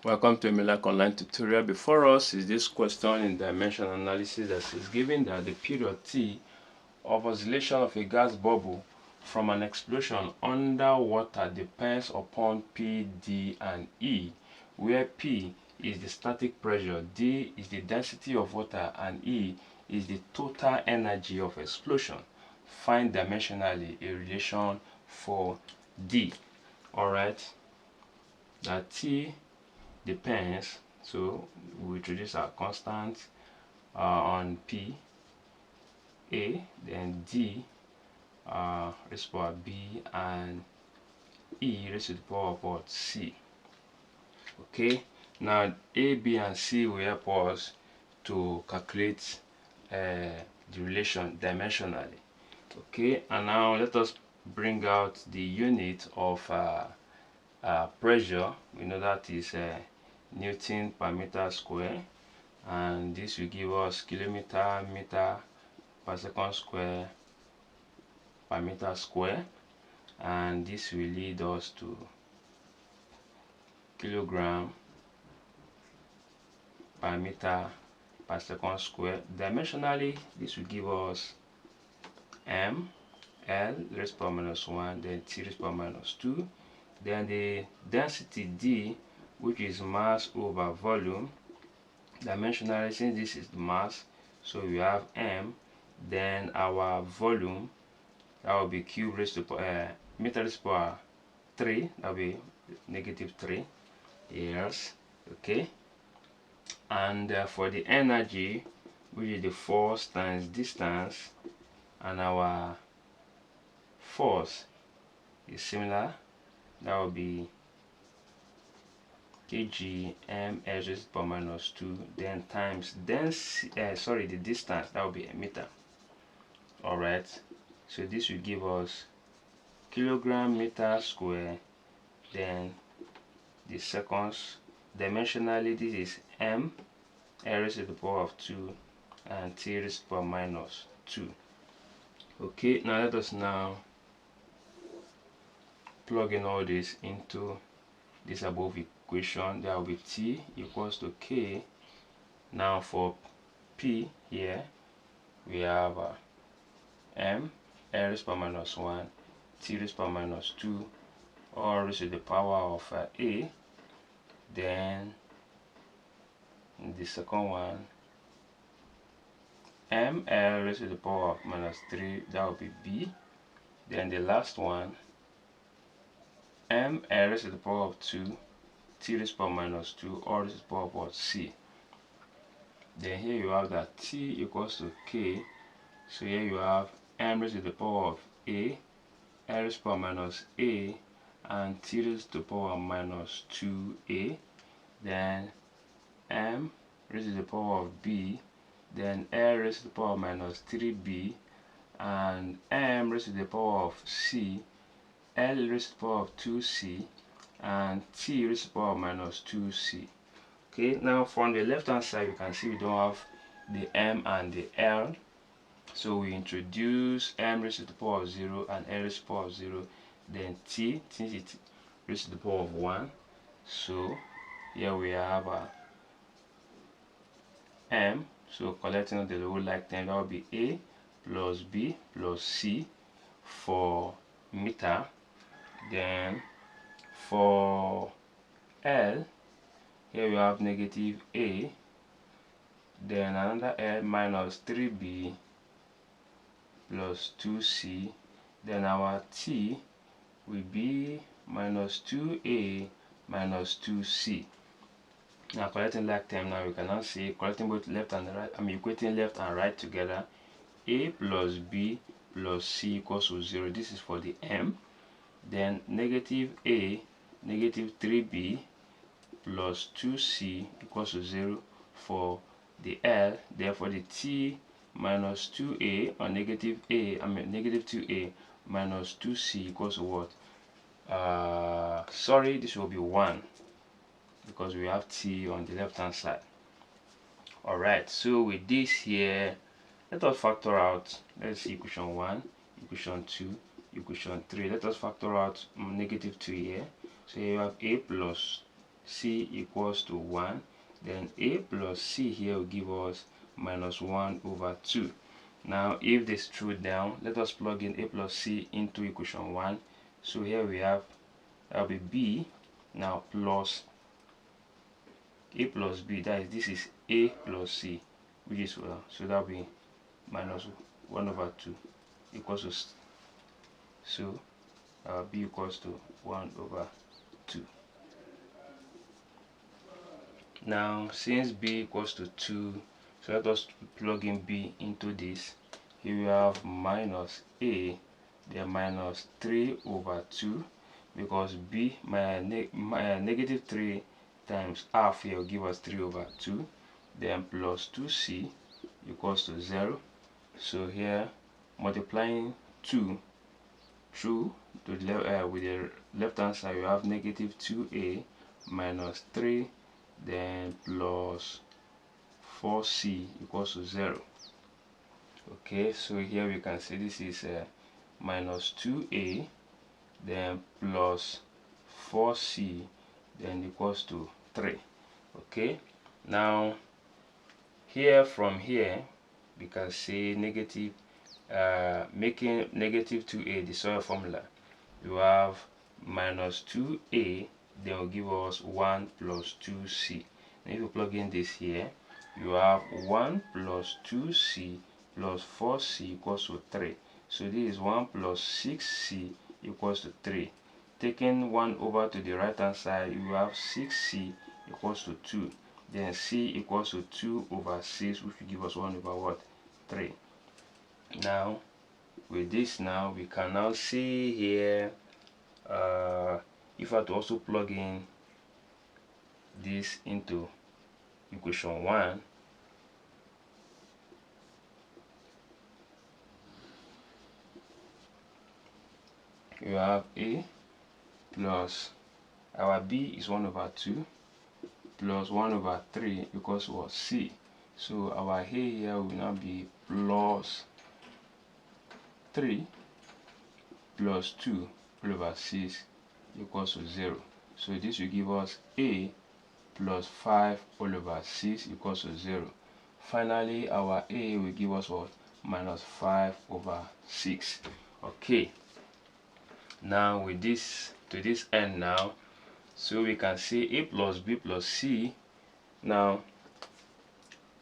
Welcome to Emilac Online Tutorial. Before us is this question in dimension analysis that is given that the period T of oscillation of a gas bubble from an explosion underwater depends upon P, D, and E, where P is the static pressure, D is the density of water, and E is the total energy of explosion. Find dimensionally a relation for D. Alright, that T depends, so we introduce our constant on P, A, then D raised to the power B, and E raised to the power of what? C. Okay, now A, B, and C will help us to calculate the relation dimensionally. Okay, and now let us bring out the unit of pressure. We know that is Newton per meter square, and this will give us kilometer meter per second square per meter square, and this will lead us to kilogram per meter per second square. Dimensionally, this will give us m, L raised to the power minus 1, then T raised to the power minus 2, then the density D, which is mass over volume. Dimensionally, since this is the mass, so we have m, then our volume, that will be cube raised to meter raised to the power 3, that will be -3 years. Okay, and for the energy, which is the force times distance, and our force is similar, that will be kg m raised to the power minus 2, then times the distance, that will be a meter. All right, so this will give us kilogram meter square, then the seconds. Dimensionally, this is m, L raised to the power of 2, and T raised to the power minus 2. Okay, now let us now plug in all this into this above equation. There will be T equals to K. Now for P here, we have m, L raised to the power minus 1, T raised to the power minus 2, all raised to the power of A. Then the second one, m, L raised to the power of minus 3, that will be B. Then the last one, m, L raised to the power of 2, T raised to the power minus 2, all raised to the power of what? C. Then here you have that T equals to K. So here you have m raised to the power of A, L raised to the power minus A, and T raised to the power minus 2A. Then m raised to the power of B, then L raised to the power minus 3B, and m raised to the power of C, L raised to the power of 2C, and T raised to the power minus 2C. Okay, now from the left hand side, you can see we don't have the m and the L, so we introduce m raised to the power of 0 and L raised to the power of 0, then T, since it raised to the power of 1, so here we have m, so collecting the whole like term, that will be A plus B plus C for meter. Then for L, here we have negative A, then another L minus 3B plus 2C, then our T will be minus 2A minus 2C. Now collecting like term, now we can now see collecting both left and right, equating left and right together. A plus B plus C equals to 0. This is for the m. Then negative A, negative 3B plus 2C equals to 0 for the L. Therefore the T minus 2A, or negative negative 2A minus 2C equals to what? Sorry, this will be 1, because we have T on the left hand side. Alright, so with this here, let us factor out. Let's see equation 1, equation 2, equation 3. Let us factor out negative 2 here. So here you have A plus c equals to 1, then a plus c here will give us minus 1 over 2. Now if this true down, let us plug in a plus c into equation 1. So here we have, that will be b now plus a plus b, that is, this is a plus c, which is so that will be minus 1 over 2 equals to, so b equals to 1 over 2. Now since b equals to 2, so let us plug in b into this. Here we have minus a, then minus 3 over 2, because b negative 3 times half here will give us 3 over 2, then plus 2c equals to 0. So here multiplying 2 through to the with the left hand side, you have negative 2a minus 3 then plus 4c equals to 0. Okay, so here we can see this is minus 2a then plus 4c then equals to 3. Okay, now here from here we can say negative, making negative 2a the solid formula, you have minus 2a then will give us 1 plus 2c. Now if you plug in this here, you have 1 plus 2c plus 4c equals to 3. So this is 1 plus 6c equals to 3. Taking 1 over to the right hand side, you have 6c equals to 2. Then c equals to 2 over 6, which will give us 1 over what? 3. Now with this, now we can now see here, if I had to also plug in this into equation 1, you have a plus our b is 1 over 2 plus 1 over 3 equals what? C. So our a here will now be plus 3 plus 2 all over 6 equals to 0. So this will give us a plus 5 all over 6 equals to 0. Finally, our a will give us what? Minus 5 over 6. Okay, now with this to this end now, so we can say a plus b plus c. Now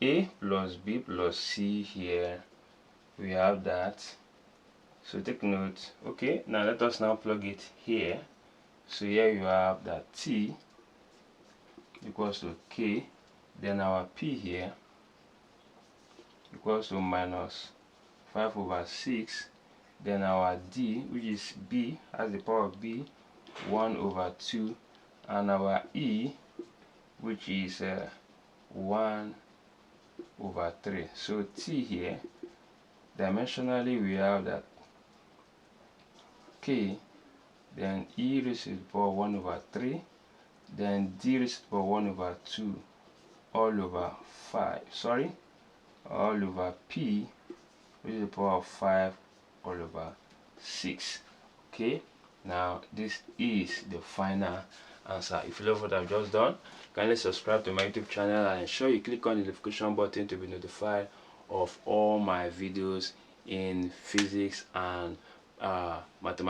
a plus b plus c, here we have that, so take note. Okay, now let us now plug it here. So here you have that t equals to k, then our p here equals to minus 5 over 6, then our d, which is b, has the power of b, 1 over 2, and our e, which is 1 over 3. So t here, dimensionally we have that k, then e raised to the power 1 over 3, then d raised to the power 1 over 2 all over 5, all over p raised to the power of 5 all over 6. Okay, now this is the final answer. If you love what I've just done, kindly subscribe to my YouTube channel and ensure you click on the notification button to be notified of all my videos in physics and mathematics.